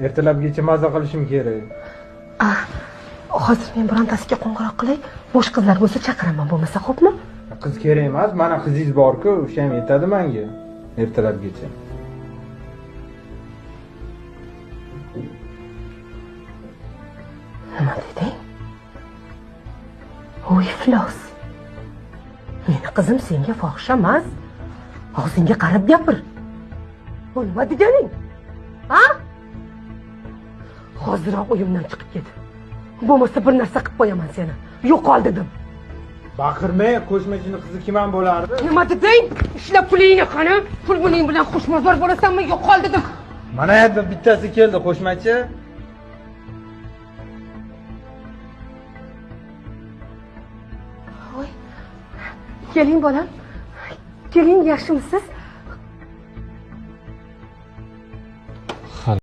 Ertalabgacha maza qilishim kerak. Hozir men birontasiga qo'ng'iroq qilay, bosh qizlar bo'lsa chaqiraman, bo'lmasa xo'pmi? Qiz kerak emas, mana qizingiz bor-ku, o'sha ham yetadi menga. Ertalabgacha. Nima deding? Voy iflos. Meni qizim senga fohisha emas. Og'zingga qarab gapir. Bu nima deganing? Ha? Hoziroq uyimdan chiqib ket. Bo'lmasa bir narsa qilib qo'yaman seni. Yo'qol dedim. Baqirmay, qo'shmachining qizi kim ham bo'lardi? Nima deding? Ishlab pulingni qani? Pul buning bilan xushmazor bo'lasanmi? Yo'qol dedim. Mana endi bittasi keldi, qo'shmachi. Voy. Keling bolam. Keling, yaxshimisiz?